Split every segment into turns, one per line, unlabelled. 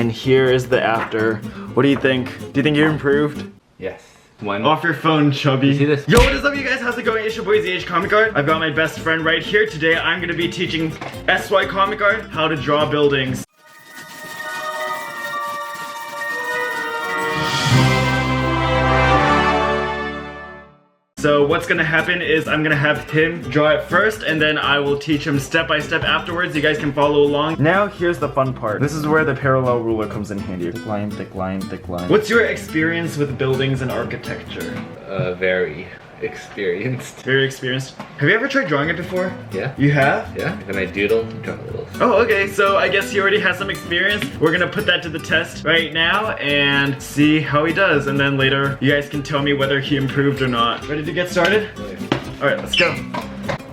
and here is the after. What do you think? Do you think you improved?
Yes. One.
Off your phone, chubby.
You see this?
Yo, what is up, you guys? How's it going? It's your boy ZH Comic Art. I've got my best friend right here. Today, I'm gonna be teaching SY Comic Art how to draw buildings. So what's gonna happen is I'm gonna have him draw it first, and then I will teach him step by step afterwards. You guys can follow along. Now here's the fun part. This is where the parallel ruler comes in handy. Thick line, thick line, thick line. What's your experience with buildings and architecture?
Very experienced.
Very experienced. Have you ever tried drawing it before?
Yeah.
You have?
Yeah. When I doodle, draw a little.
Oh, okay. So I guess he already has some experience. We're gonna put that to the test right now and see how he does. And then later, you guys can tell me whether he improved or not. Ready to get started? All right, let's go.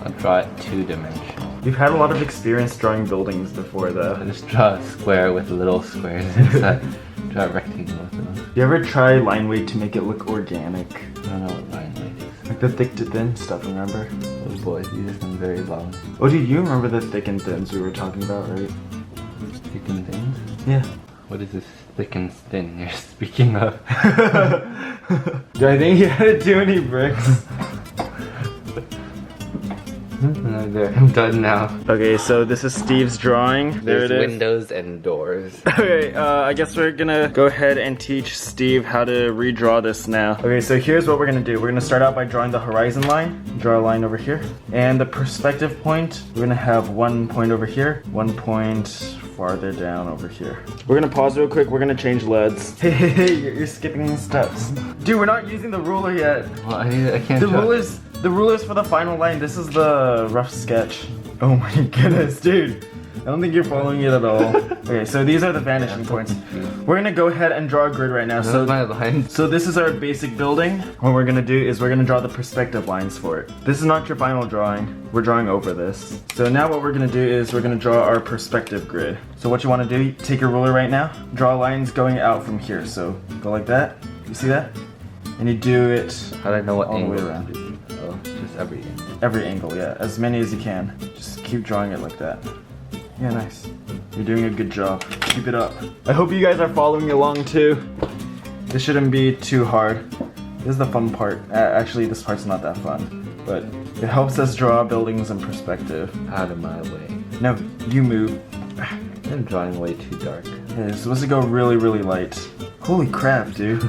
I'll draw it two-dimensional.
You've had a lot of experience drawing buildings before, though.
I just draw a square with little squares inside. Draw a rectangle with them.
You ever try line weight to make it look organic?
I don't know what line weight is.
Like the thick to thin stuff, remember?
Oh boy, these are some very long.
Oh, dude, you remember the thick and thins we were talking about, right?
Thick and thin?
Yeah.
What is this thick and thin you're speaking of?
Do I think you had to do any bricks?
No, there. I'm done now.
Okay, so this is Steve's drawing. There
There's
it is.
windows and doors.
Okay, I guess we're gonna go ahead and teach Steve how to redraw this now. Okay, so here's what we're gonna do. We're gonna start out by drawing the horizon line. Draw a line over here. And the perspective point, we're gonna have 1 point over here, 1 point farther down over here. We're gonna pause real quick. We're gonna change LEDs. Hey, you're skipping steps. Dude, we're not using the ruler yet.
Well, I can't
The
draw.
ruler's for the final line. This is the rough sketch. Oh my goodness, dude. I don't think you're following it at all. Okay, so these are the vanishing points. We're gonna go ahead and draw a grid right now.
So my lines.
So this is our basic building. What we're gonna do is we're gonna draw the perspective lines for it. This is not your final drawing. We're drawing over this. So now what we're gonna do is we're gonna draw our perspective grid. So what you wanna do, take your ruler right now, draw lines going out from here. So go like that. You see that? And you do it
How do I know what
all the
angle?
way around.
Oh, just every angle.
Every angle, yeah. As many as you can. Just keep drawing it like that. Yeah, nice. You're doing a good job. Keep it up. I hope you guys are following along too. This shouldn't be too hard. This is the fun part. Actually, this part's not that fun. But it helps us draw buildings in perspective.
Out of my way.
No, you move.
I'm drawing way too dark.
Yeah, it's supposed to go really, really light. Holy crap, dude.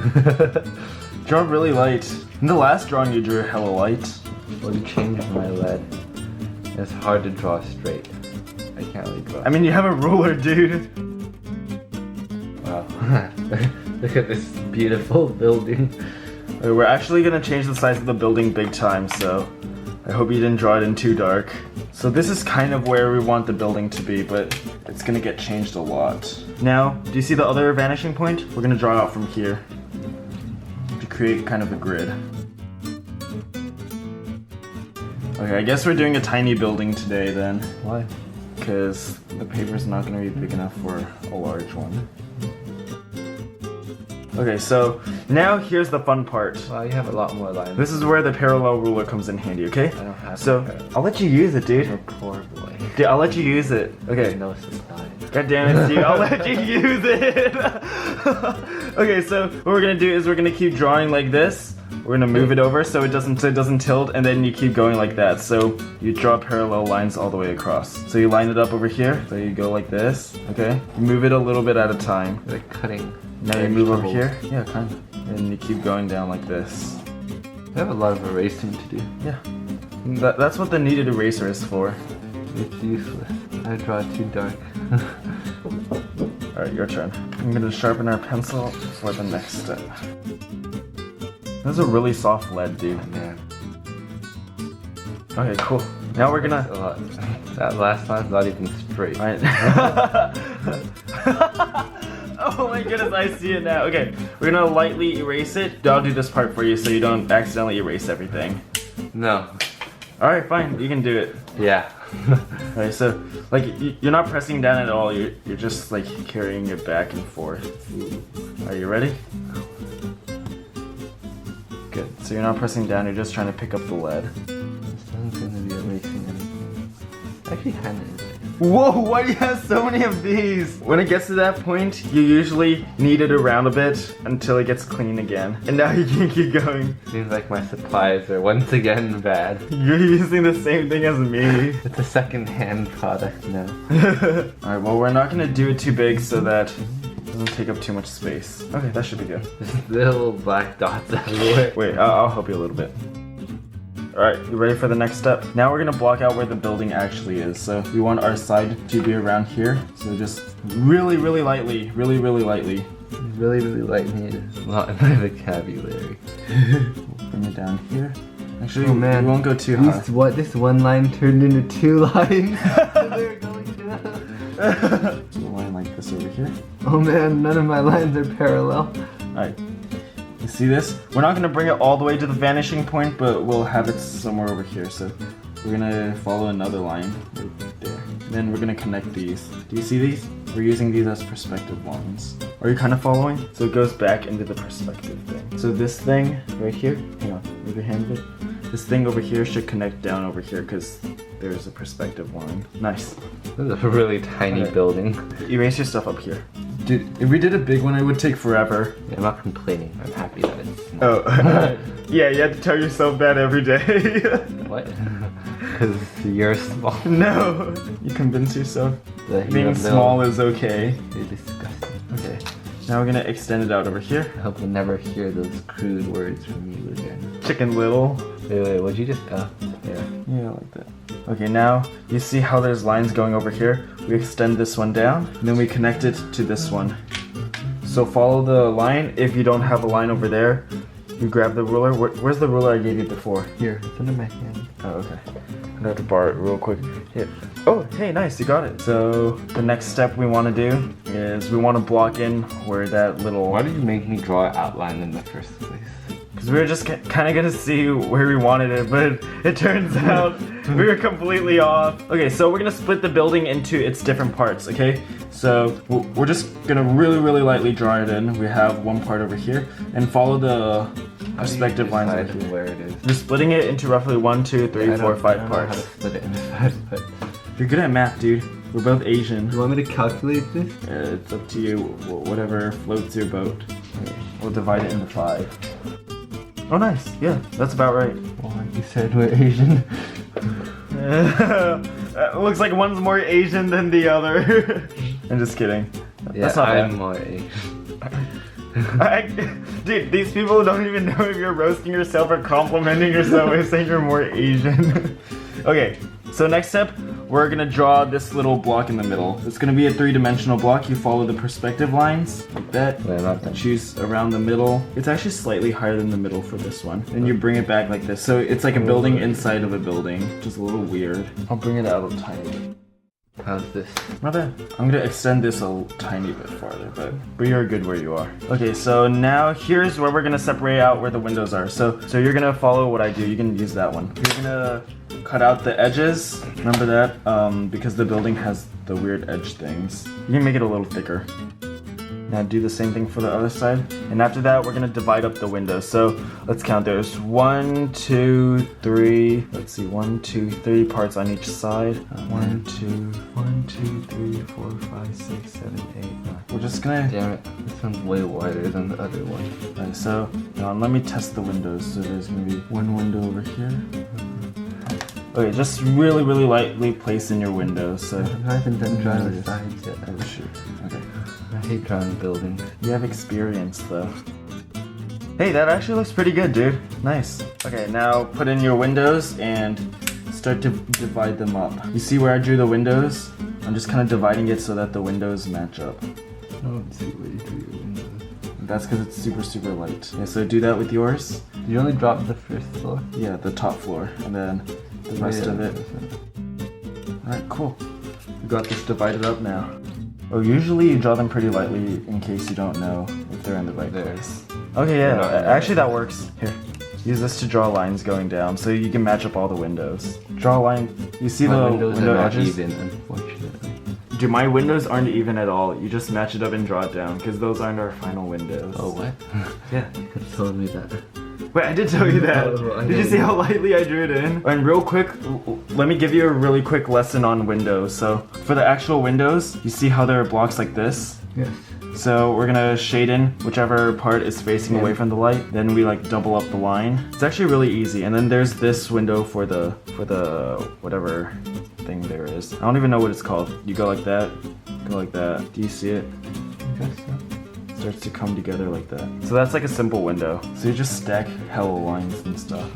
Draw really light. In the last drawing you drew hella light.
Well, you changed my lead. It's hard to draw straight. I can't really draw.
I mean, you have a ruler, dude.
Wow. Look at this beautiful building.
Okay, we're actually gonna change the size of the building big time, so I hope you didn't draw it in too dark. So this is kind of where we want the building to be, but it's gonna get changed a lot. Now, do you see the other vanishing point? We're gonna draw out from here to create kind of a grid. Okay, I guess we're doing a tiny building today then.
Why?
Because the paper's not gonna be big enough for a large one. Okay, so now here's the fun part.
Wow, you have a lot more lines.
This is where the parallel ruler comes in handy, okay?
I don't have
So,
parallel.
I'll let you use it, dude.
You're a poor boy.
Dude, I'll let you use it. Okay.
No society.
God damn it, Steve. I'll let you use it. Okay, so what we're gonna do is we're gonna keep drawing like this. We're gonna move it over so it doesn't tilt, and then you keep going like that. So you draw parallel lines all the way across. So you line it up over here. So you go like this. Okay. You move it a little bit at a time.
Like cutting.
Now you move over here. Yeah, kind of. And you keep going down like this.
I have a lot of erasing to do.
Yeah. That's what the kneaded eraser is for.
It's useless. I draw too dark.
Alright, your turn. I'm gonna sharpen our pencil for the next step. This is a really soft lead, dude.
Man.
Okay, cool. Now we're gonna...
A lot. That last line's not even straight.
Alright. Oh my goodness, I see it now. Okay, we're gonna lightly erase it. I'll do this part for you so you don't accidentally erase everything.
No.
Alright, fine, you can do it.
Yeah.
Alright, so, like, you're not pressing down at all, you're just, like, carrying it back and forth. Are you ready? Good, so you're not pressing down, you're just trying to pick up the lead.
This doesn't seem to be erasing anything. Actually, kind of is.
Whoa, why do you have so many of these? When it gets to that point, you usually knead it around a bit until it gets clean again. And now you can keep going.
Seems like my supplies are once again bad.
You're using the same thing as me.
It's a second-hand product now.
Alright, well, we're not gonna do it too big so that it doesn't take up too much space. Okay, that should be good.
There's little black dots everywhere.
Wait, I'll help you a little bit. Alright, you ready for the next step? Now we're gonna block out where the building actually is. So we want our side to be around here. So just really lightly.
Really light need a lot of my vocabulary.
Bring it down here. Actually,
Oh, man.
we won't go too high.
This one line turned into two lines. They're going down.
A line like this over here.
Oh man, none of my lines are parallel.
Alright. You see this? We're not gonna bring it all the way to the vanishing point, but we'll have it somewhere over here. So we're gonna follow another line right there. And then we're gonna connect these. Do you see these? We're using these as perspective lines. Are you kind of following? So it goes back into the perspective thing. So this thing right here, hang on, move your hand a bit. This thing over here should connect down over here because there's a perspective line. Nice.
This is a really tiny
Okay.
building.
Erase your stuff up here. Dude, if we did a big one, it would take forever.
Yeah, I'm not complaining. I'm happy that it's small.
Oh, yeah, you have to tell yourself that every day.
What? Because you're small.
No, you convince yourself being small is okay.
You're disgusting.
Okay, now we're gonna extend it out over here.
I hope we'll never hear those crude words from you again.
Chicken Little.
Wait, what'd you just
Yeah, like that. Okay, now you see how there's lines going over here? We extend this one down, and then we connect it to this one. So follow the line. If you don't have a line over there, you grab the ruler. Where's the ruler I gave you before?
Here, it's under my hand.
Oh, okay. I'm gonna have to borrow it real quick. Here. Oh, hey, nice, you got it. So the next step we want to do is we want to block in where that little...
Why did you make me draw an outline in the first place?
Because we were just kind of gonna see where we wanted it, but it turns out we were completely off. Okay, so we're gonna split the building into its different parts, okay? So we're just gonna really lightly draw it in. We have one part over here, and follow the perspective lines over here.
Where it is.
We're splitting it into roughly 1, 2, 3, 4, 5
I don't know how to
parts.
split it into 5 parts.
You're good at math, dude. We're both Asian.
You want me to calculate this?
It's up to you. Whatever floats your boat. Okay, we'll divide it into 5. Oh, nice. Yeah, that's about right.
Well, you said we're Asian.
Looks like one's more Asian than the other. I'm just kidding.
Yeah,
That's not
I'm
bad.
more Asian.
Dude, these people don't even know if you're roasting yourself or complimenting yourself by saying you're more Asian. Okay, so next step, we're gonna draw this little block in the middle. It's gonna be a 3-dimensional block. You follow the perspective lines like that.
Wait, I'm not done.
Choose around the middle. It's actually slightly higher than the middle for this one. And you bring it back like this. So it's like a building inside of a building, which is a little weird. I'll bring it out a tiny bit.
How's this?
Not bad. I'm gonna extend this a tiny bit farther, but you're good where you are. Okay, so now here's where we're gonna separate out where the windows are. So you're gonna follow what I do. You can use that one. You're gonna cut out the edges. Remember that? Because the building has the weird edge things. You can make it a little thicker. Now do the same thing for the other side. And after that, we're gonna divide up the windows. So let's count. There's 1, 2, 3. Let's see, 1, 2, 3 parts on each side. 1, 2, 3, 4, 5, 6, 7, 8, 9. We're just gonna.
Damn it, this one's way wider than the other one.
Alright, so now let me test the windows. So there's gonna be one window over here. Okay, just really lightly place in your windows. So.
I haven't done drawing the sides yet.
Oh shoot. Okay.
I hate drawing buildings.
You have experience though. Hey, that actually looks pretty good, dude. Nice. Okay, now put in your windows and start to divide them up. You see where I drew the windows? I'm just kind of dividing it so that the windows match up.
I don't see where you drew your windows.
That's because it's super light. Yeah, so do that with yours.
You only dropped the first floor?
Yeah, the top floor, and then the rest of it. Alright, cool. We got this divided up now. Oh, usually you draw them pretty lightly in case you don't know if they're in the right place. Okay, yeah, actually that works. Here, use this to draw lines going down so you can match up all the windows. Draw a line. You see
My
the
windows
window
are not
edges?
even, unfortunately.
Dude, my windows aren't even at all. You just match it up and draw it down because those aren't our final windows.
Oh, what?
Yeah.
You told me that.
Wait, I did tell you that.
Oh, I
Did you see
didn't.
how lightly I drew it in? And real quick, let me give you a really quick lesson on windows. So for the actual windows, you see how there are blocks like this?
Yes.
So we're gonna shade in whichever part is facing away from the light. Then we like double up the line. It's actually really easy. And then there's this window for the whatever thing there is. I don't even know what it's called. You go like that, go like that. Do you see it? It starts to come together like that. So that's like a simple window. So you just stack hella lines and stuff.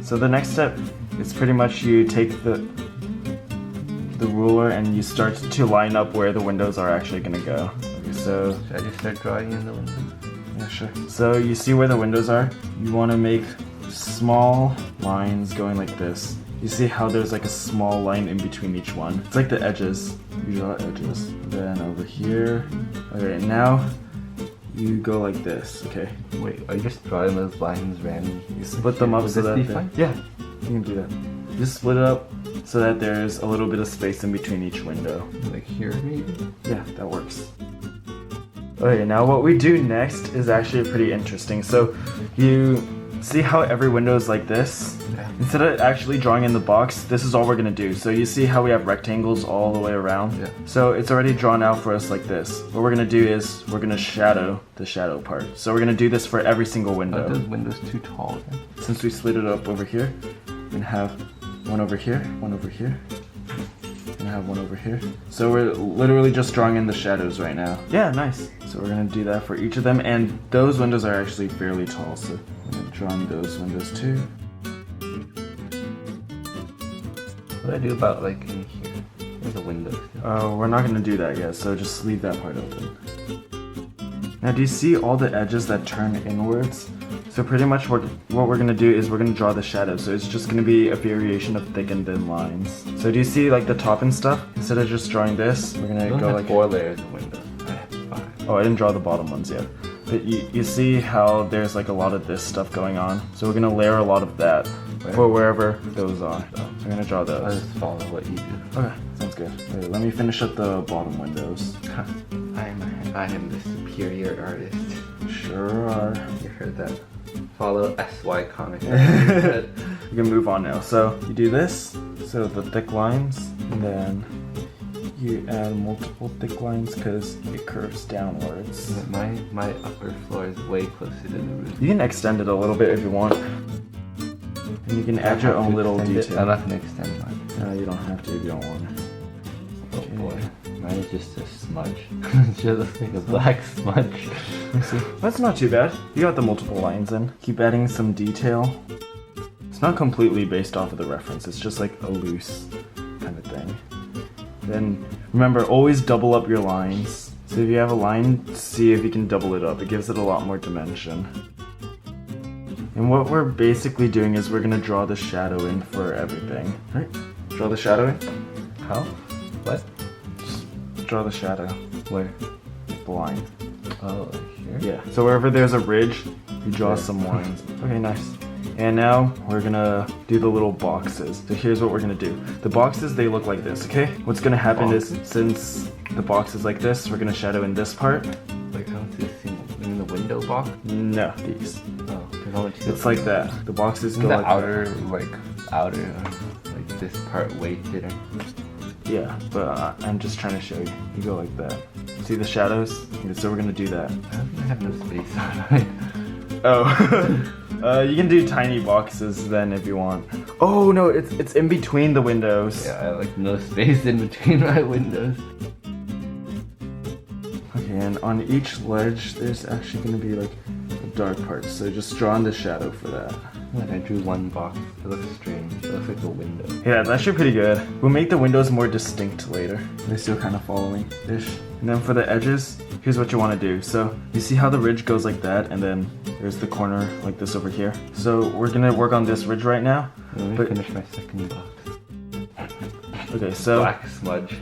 So the next step is pretty much you take the ruler and you start to line up where the windows are actually gonna go. Okay, so
Should I just start drawing in the window?
yeah, sure. So you see where the windows are? You want to make small lines going like this. You see how there's like a small line in between each one? It's like the edges. You draw edges. Then over here. Okay, now you go like this, okay?
Wait, are you just drawing those lines randomly?
You split them up
Would
so
this
that
be
they-
fine?
Yeah, you can do that. Just split it up so that there's a little bit of space in between each window.
Like here, maybe?
Yeah, that works. Okay, now what we do next is actually pretty interesting. So you see how every window is like this?
Yeah.
Instead of actually drawing in the box, this is all we're gonna do. So you see how we have rectangles all the way around?
Yeah.
So it's already drawn out for us like this. What we're gonna do is we're gonna shadow the shadow part. So we're gonna do this for every single
Are
window.
those windows too tall then?
Since we split it up over here, we're gonna have one over here, one over here, and have one over here. So we're literally just drawing in the shadows right now. Yeah, nice. So we're gonna do that for each of them, and those windows are actually fairly tall, so I'm gonna draw in those windows too.
What do I do about like in here? There's a window still.
Oh, we're not gonna do that yet, so just leave that part open. Now do you see all the edges that turn inwards? So pretty much what we're gonna do is we're gonna draw the shadow. So it's just gonna be a variation of thick and thin lines. So do you see like the top and stuff? Instead of just drawing this, we're
I
gonna
don't
go
have
like
4 layers of windows. I have 5.
Oh, I didn't draw the bottom ones yet. But you see how there's like a lot of this stuff going on. So we're gonna layer a lot of that for wherever those are. So we're gonna draw
I'll
those.
just follow what you do.
Okay, sounds good. Okay, let me finish up the bottom windows.
I am the superior artist.
Sure are.
You heard that? Follow SY Comic.
You can move on now. So you do this, so the thick lines, and then you add multiple thick lines because it curves downwards.
My upper floor is way closer to the roof.
You can extend it a little bit if you want. And you can add your own little detail.
I'm not gonna extend mine.
No, you don't have to if you don't want to.
Oh boy. Mine is just a smudge. It just looks like a black smudge.
See, that's not too bad. You got the multiple lines in. Keep adding some detail. It's not completely based off of the reference. It's just like a loose kind of thing. Then remember, always double up your lines. So if you have a line, see if you can double it up. It gives it a lot more dimension. And what we're basically doing is we're gonna draw the shadow in for everything. Right? Draw the shadow in.
How? What?
Draw the shadow.
Where?
The line.
Oh, like here?
Yeah. So wherever there's a ridge, you draw some lines. Okay, nice. And now we're gonna do the little boxes. So here's what we're gonna do. The boxes, they look like this, okay? What's gonna happen is, since the box is like this, we're gonna shadow in this part.
Like, I don't see a single. You mean the window box?
No, these.
Oh, there's only 2.
It's like that. The boxes
Isn't
go
the
like
outer, like this part way thinner?
Yeah, but I'm just trying to show you. You go like that. See the shadows? Okay, so we're gonna do that.
I don't have no space on it.
Oh. You can do tiny boxes then if you want. Oh no, it's in between the windows.
Yeah, I have like no space in between my windows.
Okay, and on each ledge, there's actually gonna be like a dark part. So just draw in the shadow for that.
When I drew one box, it looks strange. It looks like a window.
Yeah, it's actually pretty good. We'll make the windows more distinct later. They're still kind of following ish. And then for the edges, here's what you want to do. So you see how the ridge goes like that, and then there's the corner like this over here. So we're gonna work on this ridge right now.
Let me
But-
finish my second box.
Okay, so
Black smudge.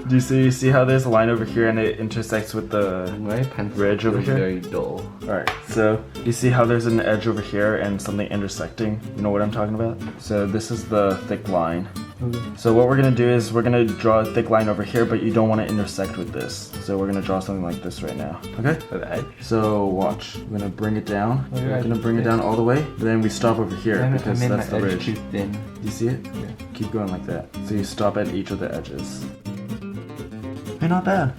do you see how there's a line over here and it intersects with the
My pencil
ridge over
is
here?
very dull.
Alright, so you see how there's an edge over here and something intersecting? You know what I'm talking about? So this is the thick line.
Okay.
So what we're gonna do is we're gonna draw a thick line over here, but you don't want to intersect with this. So we're gonna draw something like this right now. Okay?
For the edge?
So watch. We're gonna bring it down.
Okay,
We're gonna bring it down all the way. But then we stop over here because that's the ridge.
too thin.
You see it?
Yeah.
Keep going like that. So you stop at each of the edges. Hey, not bad.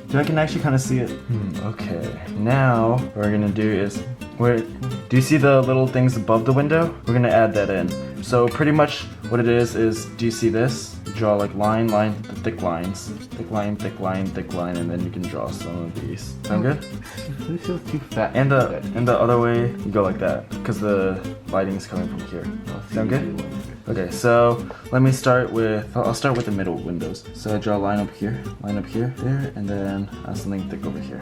Dude, I can actually kind of see it. Okay. Now what we're gonna do is do you see the little things above the window? We're gonna add that in. So pretty much what it is do you see this? You draw like line, the thick lines. Thick line, and then you can draw some of these. Sound good?
This feels too fat.
And the other way, you go like that, because the lighting's coming from here. Sound good? Okay, so let me start with, I'll start with the middle windows. So I draw a line up here, there, and then add something thick over here.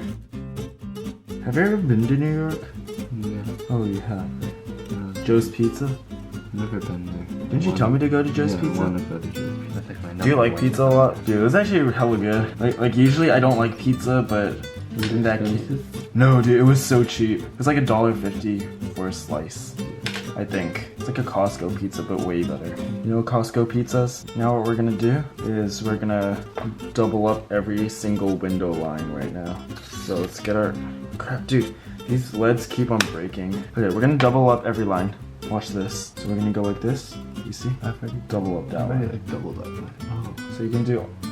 Have you ever been to New York?
Yeah.
Oh, you have. Joe's Pizza?
Never been there.
Didn't you tell me to go to Joe's
I
Pizza?
wanna go to Joe's Pizza. That's like my
Do you like
number one
pizza a lot? Dude, it was actually hella good. Like usually I don't like pizza, but in that case, no, dude, it was so cheap. It was like $1.50 for a slice. I think it's like a Costco pizza, but way better. You know Costco pizzas? Now what we're gonna do is we're gonna double up every single window line right now. So let's get our crap, dude. These leads keep on breaking. Okay, we're gonna double up every line. Watch this. So we're gonna go like this. You see?
I've already
Double up that one.
like doubled up. Oh.
So you can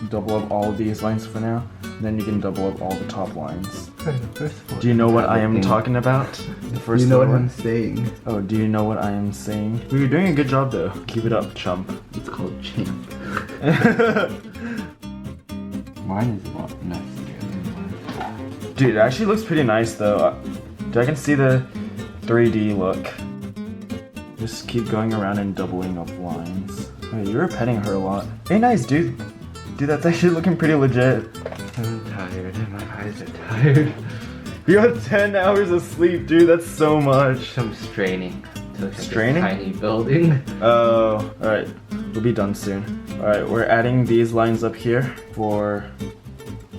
double up all of these lines for now. And then you can double up all the top lines.
The first one.
Do you know what I am talking about? The first
You know what
one?
I'm saying?
Oh, do you know what I am saying? Well, you're doing a good job though. Keep it up, chump.
It's called champ. Mine is a lot nicer than mine.
Dude, it actually looks pretty nice though. Dude, I can see the 3D look. Just keep going around and doubling up lines. Oh, you were petting her a lot. Hey, nice, dude. Dude, that's actually looking pretty legit.
I'm tired. My eyes are tired.
You got 10 hours of sleep, dude. That's so much.
I'm straining. To look at this
Straining?
tiny building.
Oh, alright. We'll be done soon. Alright, we're adding these lines up here for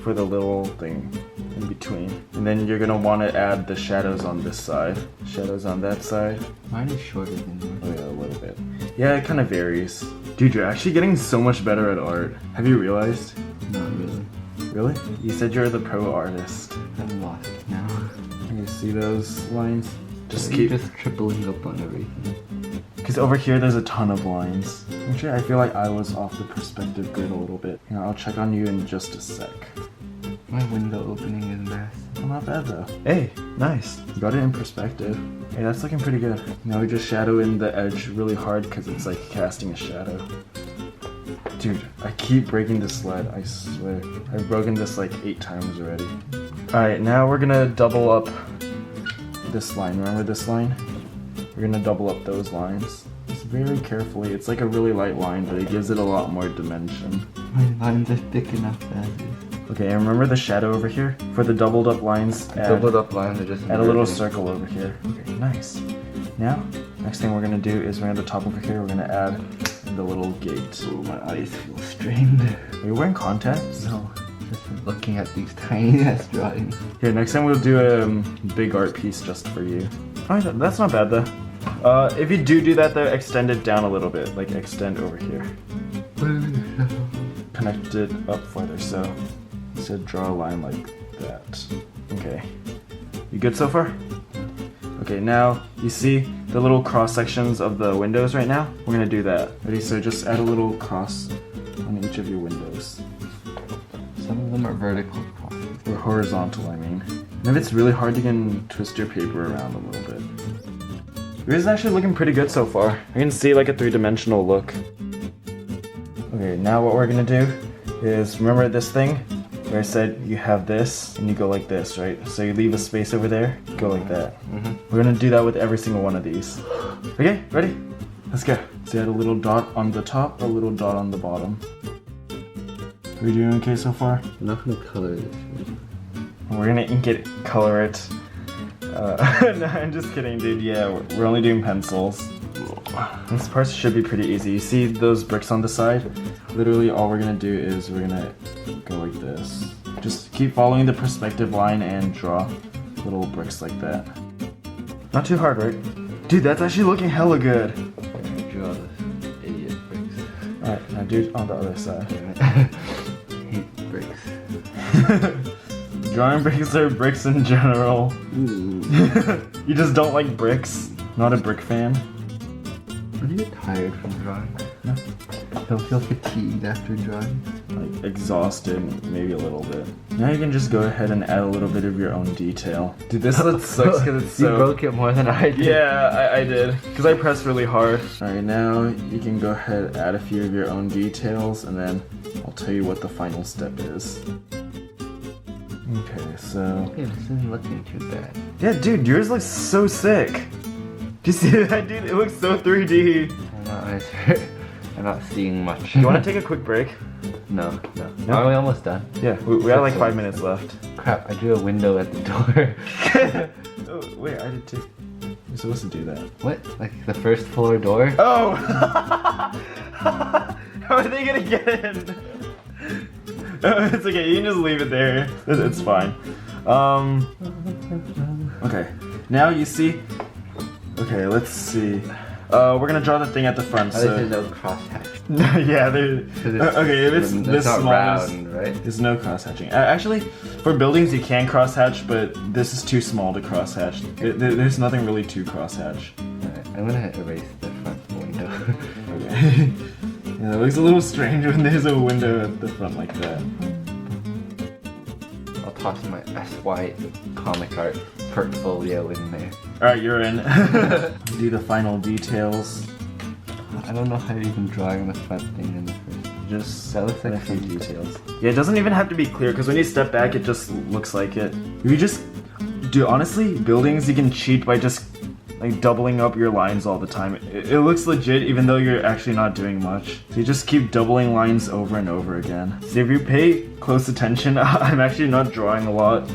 the little thing in between. And then you're gonna want to add the shadows on this side. Shadows on that side.
Mine is shorter than yours.
Oh yeah, a little bit. Yeah, it kind of varies. Dude, you're actually getting so much better at art. Have you realized?
Not really.
Really? You said you're the pro artist.
I'm lost now.
You see those lines? Just
Keep
keep...
just tripling up on everything.
Because over here there's a ton of lines. Actually, I feel like I was off the perspective grid a little bit. Here, I'll check on you in just a sec.
My window opening is massive.
Oh, not bad though. Hey, nice. You got it in perspective. Hey, that's looking pretty good. Now we just shadow in the edge really hard because it's like casting a shadow. Dude, I keep breaking this sled, I swear. I've broken this like 8 times already. Alright, now we're gonna double up this line. Remember this line? We're gonna double up those lines. Just very carefully. It's like a really light line, but it gives it a lot more dimension.
My lines are thick enough as is.
Okay, and remember the shadow over here? For the doubled up lines,
Doubled up lines are just
add a little
merging.
circle over here. Okay, nice. Now, next thing we're gonna do is we're at the top over here, we're gonna add the little gate.
Ooh, my eyes feel strained.
Are you wearing contacts?
No, just from looking at these tiny ass drawings.
Here, next time we'll do a big art piece just for you. Oh, that's not bad though. If you do that though, extend it down a little bit. Like extend over here. Connect it up further, so draw a line like that. Okay. You good so far? Okay, now you see the little cross sections of the windows right now? We're gonna do that. Ready? So just add a little cross on each of your windows.
Some of them are vertical crosses.
Or horizontal, I mean. And if it's really hard, you can twist your paper around a little bit. Yours is actually looking pretty good so far. I can see like a 3-dimensional look. Okay, now what we're gonna do is, remember this thing? Where I said you have this and you go like this, right? So you leave a space over there, go like that. We're gonna do that with every single one of these. Okay, ready? Let's go. So you had a little dot on the top, a little dot on the bottom. Are we doing okay so far?
I'm not gonna color this.
We're gonna ink it, color it. No, I'm just kidding, dude. Yeah, we're only doing pencils. This part should be pretty easy. You see those bricks on the side? Literally all we're gonna do is we're gonna go like this. Just keep following the perspective line and draw little bricks like that. Not too hard, right? Dude, that's actually looking hella good.
I draw this idiot bricks.
Alright, now do it on the other side.
Hate bricks.
Drawing bricks are bricks in general.
Ooh.
You just don't like bricks? Not a brick fan?
Are you tired from drawing?
No.
Don't feel fatigued after drawing?
Like exhausted, maybe a little bit. Now you can just go ahead and add a little bit of your own detail. Dude, this sucks because it's so...
You broke it more than I did.
Yeah, I did. Because I pressed really hard. Alright, now you can go ahead and add a few of your own details and then I'll tell you what the final step is. Okay, so...
Yeah, this isn't looking too bad.
Yeah, dude, yours looks so sick. Do you see that, dude? It looks so 3D.
I'm not seeing much.
You want to take a quick break?
No.
No?
Are we almost done?
Yeah, we got like 5 minutes left.
Crap, I drew a window at the door.
Oh, wait, I did too. You're supposed to do that.
What? Like the first floor door?
Oh! How are they gonna get in? It's okay, you can just leave it there. It's fine. Okay, now you see. Okay, let's see. We're gonna draw the thing at the front.
Oh,
So
there's no crosshatch.
yeah, there. Okay, if it's this
not
small,
round, right?
there's no cross hatching. Actually, for buildings you can cross hatch, but this is too small to cross hatch. There's nothing really to cross hatch.
Alright, I'm gonna erase the front window.
Okay. Yeah, it looks a little strange when there's a window at the front like that.
I'll toss my SY comic art portfolio in there.
Alright, you're in. Do the final details.
I don't know how you're even drawing the front thing in the first.
Just
That looks like
a few
some-
details. Yeah, it doesn't even have to be clear because when you step back, it just looks like it. You just, dude, honestly, buildings you can cheat by just like doubling up your lines all the time. It looks legit even though you're actually not doing much. So you just keep doubling lines over and over again. See, if you pay close attention, I'm actually not drawing a lot.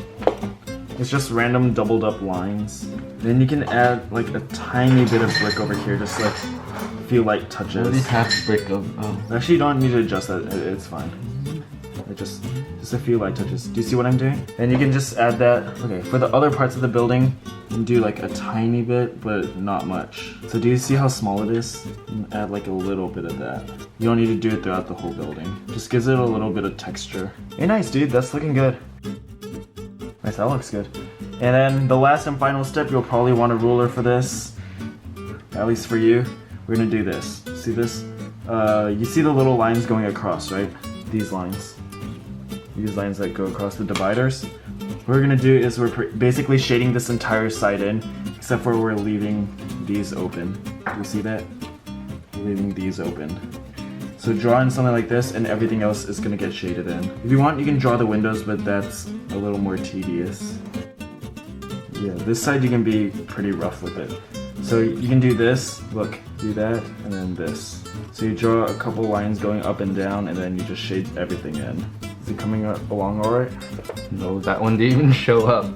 It's just random doubled up lines. Then you can add like a tiny bit of brick over here, just like a few light touches.
What is half brick of? Oh.
Actually, you don't need to adjust that. It's fine. Just a few light touches. Do you see what I'm doing? And you can just add that. Okay, for the other parts of the building, you can do like a tiny bit, but not much. So do you see how small it is? You can add like a little bit of that. You don't need to do it throughout the whole building. Just gives it a little bit of texture. Hey, nice, dude. That's looking good. Nice, that looks good. And then the last and final step, you'll probably want a ruler for this. At least for you. We're gonna do this. See this? You see the little lines going across, right? These lines. These lines that go across the dividers. What we're gonna do is we're basically shading this entire side in, except for we're leaving these open. Do you see that? We're leaving these open. So draw in something like this and everything else is gonna get shaded in. If you want, you can draw the windows, but that's a little more tedious. Yeah, this side you can be pretty rough with it. So you can do this, look, do that, and then this. So you draw a couple lines going up and down, and then you just shade everything in. Is it coming along alright?
No, that one didn't even show up.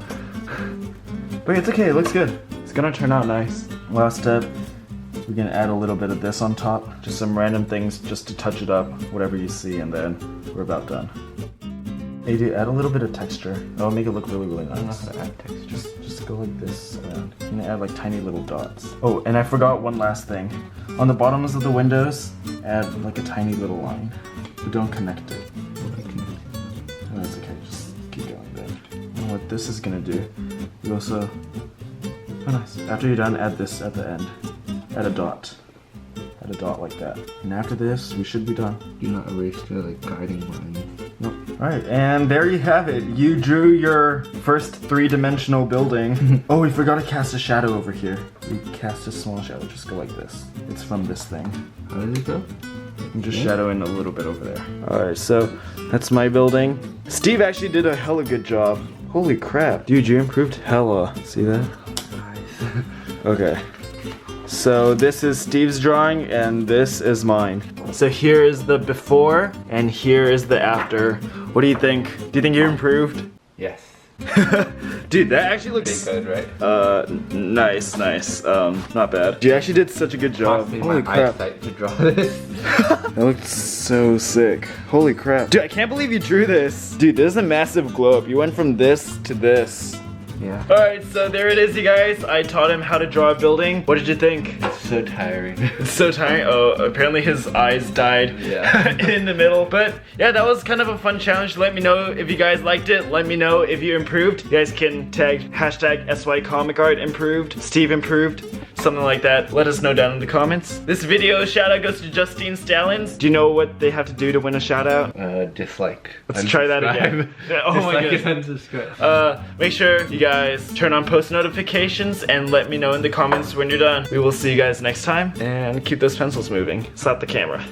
But it's okay, it looks good. It's gonna turn out nice. Last step, we can add a little bit of this on top. Just some random things just to touch it up, whatever you see, and then we're about done. Hey dude, add a little bit of texture. That'll make it look really, really
I don't know
nice.
how to add texture.
Just go like this around. You can add like tiny little dots. Oh, and I forgot one last thing. On the bottoms of the windows, add like a tiny little line. But don't connect it. Oh, that's okay, just keep going there. And what this is gonna do, you also... Oh nice. After you're done, add this at the end. Add a dot. Add a dot like that. And after this, we should be done.
Do not erase the like guiding lines.
Nope. Alright, and there you have it. You drew your first three-dimensional building. Oh, we forgot to cast a shadow over here. You cast a small shadow, just go like this. It's from this thing.
How does it go?
And just shadow in a little bit over there. Alright, so that's my building. Steve actually did a hella good job. Holy crap. Dude, you improved hella. See that?
Nice.
Okay. So this is Steve's drawing and this is mine. So here is the before and here is the after. What do you think? Do you think you improved?
Yes.
Dude, that actually looks
Pretty good, right?
nice. Not bad. You actually did such a good job.
Cost me
Holy
my
crap.
eyesight to draw this.
That looked so sick. Holy crap. Dude, I can't believe you drew this. Dude, this is a massive glow up. You went from this to this.
Yeah.
Alright, so there it is, you guys. I taught him how to draw a building. What did you think?
It's so tiring.
It's so tiring. Oh, apparently his eyes died in the middle. But yeah, that was kind of a fun challenge. Let me know if you guys liked it. Let me know if you improved. You guys can tag hashtag SYComicArt improved, Steve improved, something like that. Let us know down in the comments. This video shout out goes to Justine Stallings. Do you know what they have to do to win a shout out?
Dislike.
Let's try that again. Oh my
Dislike
goodness.
and unsubscribe.
Make sure you guys turn on post notifications and let me know in the comments when you're done. We will see you guys next time, and keep those pencils moving. Slap the camera.